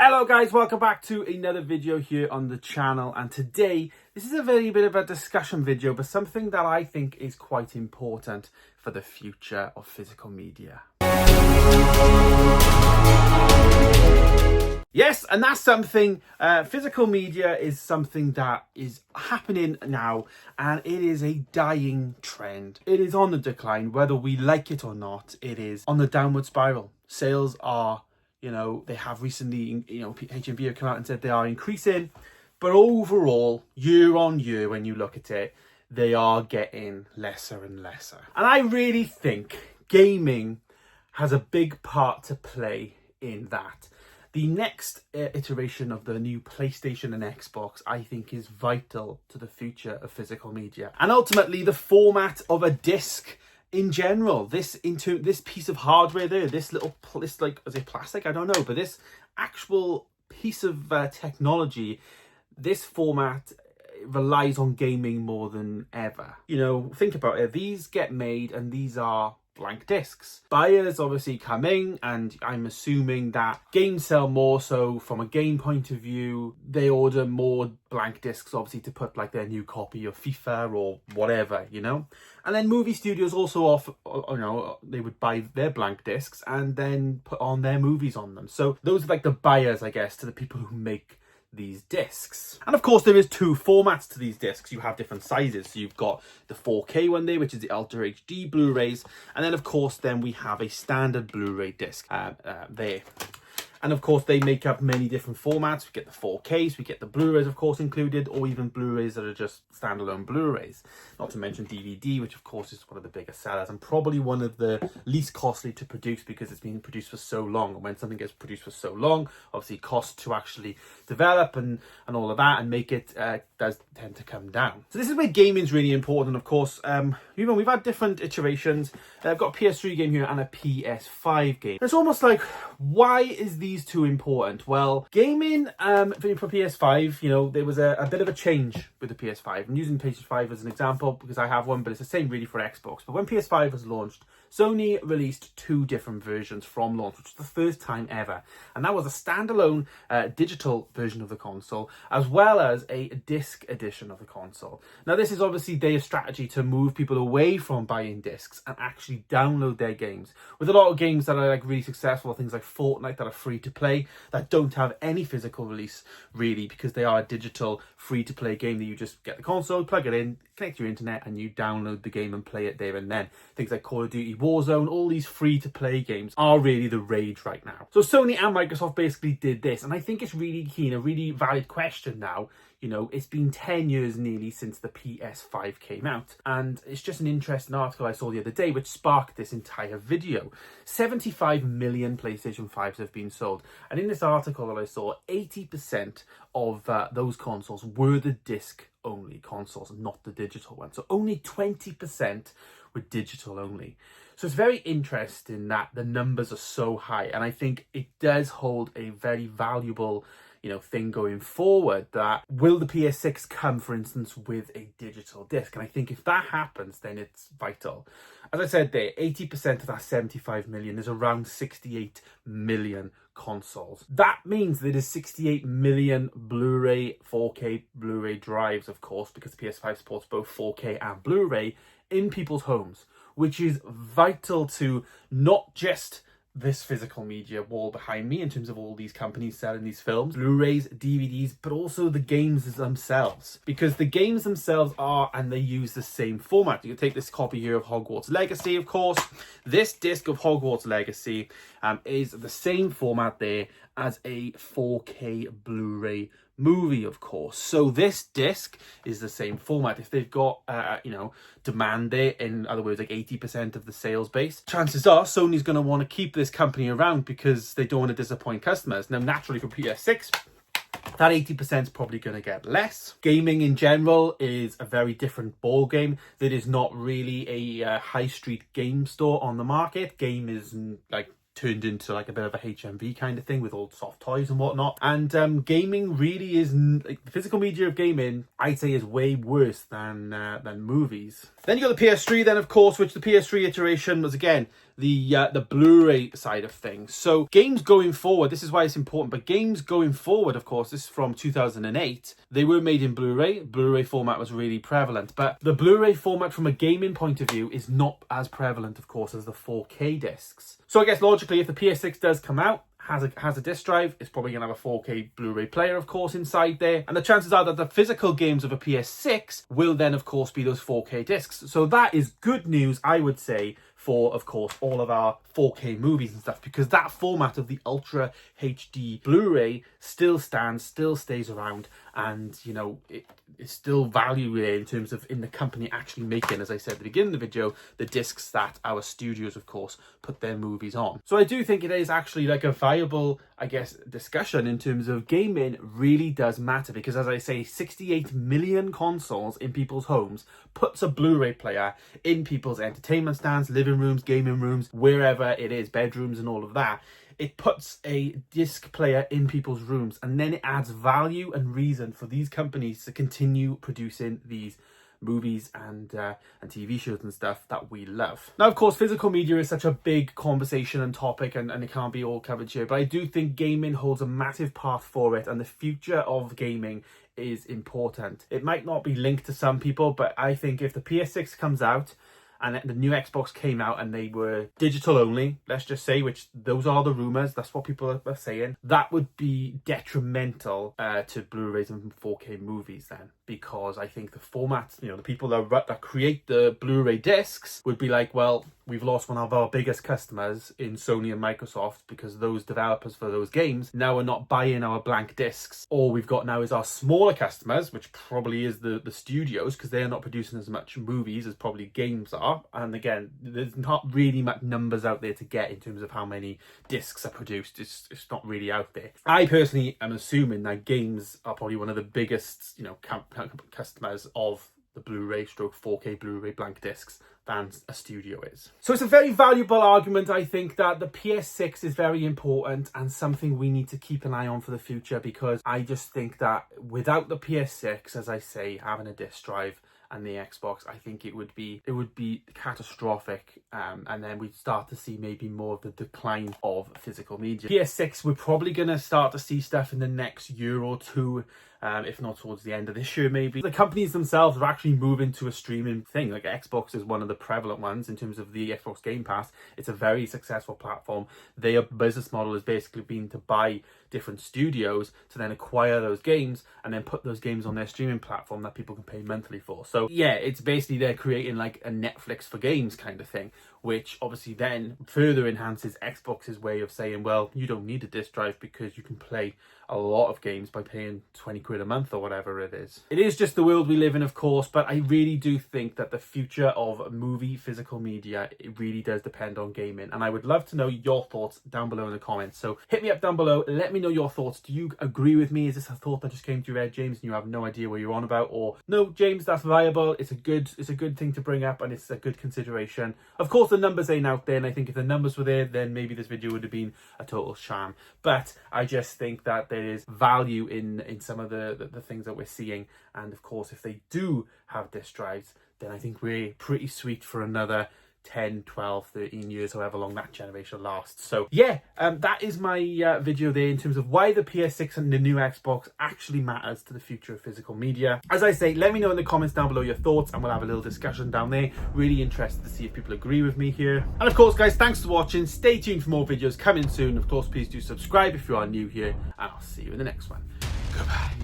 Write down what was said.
Hello guys, welcome back to another video here on the channel, and today this is a very bit of a discussion video, but something that I think is quite important for the future of physical media. Yes, and that's something, physical media is something that is happening now, and it is a dying trend. It is on the decline, whether we like it or not. It is on the downward spiral. Sales are, they have recently, HMV have come out and said they are increasing, but overall, year on year, when you look at it, they are getting lesser and lesser. And I really think gaming has a big part to play in that. The next iteration of the new PlayStation and Xbox, I think, is vital to the future of physical media. And ultimately, the format of a disc in general, this piece of hardware there, this is it plastic? I don't know, but this actual piece of technology, this format relies on gaming more than ever. Think about it. These get made and these are blank discs. Buyers obviously come in, and I'm assuming that games sell more, so from a game point of view, they order more blank discs, obviously, to put like their new copy of FIFA or whatever, And then movie studios also they would buy their blank discs and then put on their movies on them. So those are like the buyers, I guess, to the people who make these discs. And of course, there is two formats to these discs. You have different sizes. So you've got the 4K one there, which is the Ultra HD Blu-rays, and then of course we have a standard Blu-ray disc there. And of course, they make up many different formats. We get the 4Ks, we get the Blu-rays, of course, included, or even Blu-rays that are just standalone Blu-rays. Not to mention DVD, which of course is one of the biggest sellers and probably one of the least costly to produce because it's been produced for so long. And when something gets produced for so long, obviously cost to actually develop and all of that and make it does tend to come down. So this is where gaming is really important. Of course, we've had different iterations. I've got a PS3 game here and a PS5 game. It's almost like, why is these two important? Well, gaming for PS5, there was a bit of a change with the PS5. I'm using PS5 as an example because I have one, but it's the same really for Xbox. But when PS5 was launched, Sony released two different versions from launch, which was the first time ever. And that was a standalone digital version of the console, as well as a disc edition of the console. Now, this is obviously their strategy to move people away from buying discs and actually download their games. With a lot of games that are like really successful, things like Fortnite that are free to play, that don't have any physical release really, because they are a digital free to play game that you just get the console, plug it in, connect to your internet, and you download the game and play it there and then. Things like Call of Duty, Warzone, all these free to play games are really the rage right now. So Sony and Microsoft basically did this, and I think it's really keen, a really valid question now. It's been 10 years nearly since the PS5 came out, and it's just an interesting article I saw the other day which sparked this entire video. 75 million PlayStation 5s have been sold, and in this article that I saw, 80% of those consoles were the disc-only consoles, not the digital ones. So only 20% were digital only. So it's very interesting that the numbers are so high, and I think it does hold a very valuable thing going forward. That will the PS6 come, for instance, with a digital disc? And I think if that happens, then it's vital. As I said there, 80% of that 75 million is around 68 million consoles. That means there is 68 million Blu-ray, 4K Blu-ray drives, of course, because the PS5 supports both 4K and Blu-ray in people's homes, which is vital to not just this physical media wall behind me in terms of all these companies selling these films, Blu-rays, DVDs, but also the games themselves, because the games themselves are, and they use the same format. You can take this copy here of Hogwarts Legacy, of course. This disc of Hogwarts Legacy is the same format there as a 4K Blu-ray movie, of course. So this disc is the same format. If they've got demand there, in other words, like 80% of the sales base, chances are Sony's going to want to keep this company around because they don't want to disappoint customers. Now, naturally, for PS6, that 80% is probably going to get less. Gaming in general is a very different ball game. There is not really a high street game store on the market. Game is like turned into like a bit of a HMV kind of thing with all soft toys and whatnot. And gaming really is, like, the physical media of gaming, I'd say, is way worse than movies. Then you got the PS3 then, of course, which the PS3 iteration was, again, the Blu-ray side of things. So games going forward, this is why it's important, but games going forward, of course, this is from 2008, they were made in Blu-ray. Blu-ray format was really prevalent, but the Blu-ray format from a gaming point of view is not as prevalent, of course, as the 4K discs. So I guess logically, if the PS6 does come out, has a disc drive, it's probably going to have a 4K Blu-ray player, of course, inside there. And the chances are that the physical games of a PS6 will then, of course, be those 4K discs. So that is good news, I would say, for, of course, all of our 4K movies and stuff, because that format of the Ultra HD Blu-ray still stands, still stays around, and, you know, it's still value there in terms of in the company actually making, as I said at the beginning of the video, the discs that our studios, of course, put their movies on. So I do think it is actually like a viable, I guess, discussion in terms of gaming really does matter, because as I say, 68 million consoles in people's homes puts a Blu-ray player in people's entertainment stands, living rooms, gaming rooms, wherever it is, bedrooms and all of that. It puts a disc player in people's rooms, and then it adds value and reason for these companies to continue producing these movies and TV shows and stuff that we love. Now, of course, physical media is such a big conversation and topic, and it can't be all covered here, but I do think gaming holds a massive path for it, and the future of gaming is important. It might not be linked to some people, but I think if the PS6 comes out and the new Xbox came out and they were digital only, let's just say, which those are the rumours, that's what people are saying, that would be detrimental to Blu-rays and 4K movies then. Because I think the format, you know, the people that create the Blu-ray discs would be like, well, we've lost one of our biggest customers in Sony and Microsoft, because those developers for those games now are not buying our blank discs. All we've got now is our smaller customers, which probably is the studios, because they are not producing as much movies as probably games are. And again, there's not really much numbers out there to get in terms of how many discs are produced. It's not really out there. I personally am assuming that games are probably one of the biggest, you know, customers of the Blu-ray stroke 4K Blu-ray blank discs than a studio is. So it's a very valuable argument, I think, that the PS6 is very important and something we need to keep an eye on for the future, because I just think that without the PS6, as I say, having a disc drive and the Xbox, I think it would be catastrophic, and then we'd start to see maybe more of the decline of physical media. PS6, we're probably going to start to see stuff in the next year or two, if not towards the end of this year maybe. The companies themselves are actually moving to a streaming thing. Like Xbox is one of the prevalent ones in terms of the Xbox Game Pass. It's a very successful platform. Their business model has basically been to buy different studios to then acquire those games and then put those games on their streaming platform that people can pay monthly for. So yeah, it's basically they're creating like a Netflix for games kind of thing, which obviously then further enhances Xbox's way of saying, well, you don't need a disc drive because you can play a lot of games by paying 20 quid a month or whatever it is. It is just the world we live in, of course, but I really do think that the future of movie physical media, it really does depend on gaming. And I would love to know your thoughts down below in the comments. So hit me up down below, let me know your thoughts. Do you agree with me? Is this a thought that just came to your head, James, and you have no idea what you're on about? Or no, James, that's viable. It's a good thing to bring up, and it's a good consideration. Of course, the numbers ain't out there, and I think if the numbers were there, then maybe this video would have been a total sham. But I just think that there is value in some of the things that we're seeing, and of course, if they do have disc drives, then I think we're pretty sweet for another 10, 12, 13 years, however long that generation lasts. So yeah, that is my video there in terms of why the PS6 and the new Xbox actually matters to the future of physical media. As I say, let me know in the comments down below your thoughts, and we'll have a little discussion down there. Really interested to see if people agree with me here. And of course, guys, thanks for watching. Stay tuned for more videos coming soon. Of course, please do subscribe if you are new here, and I'll see you in the next one. Goodbye.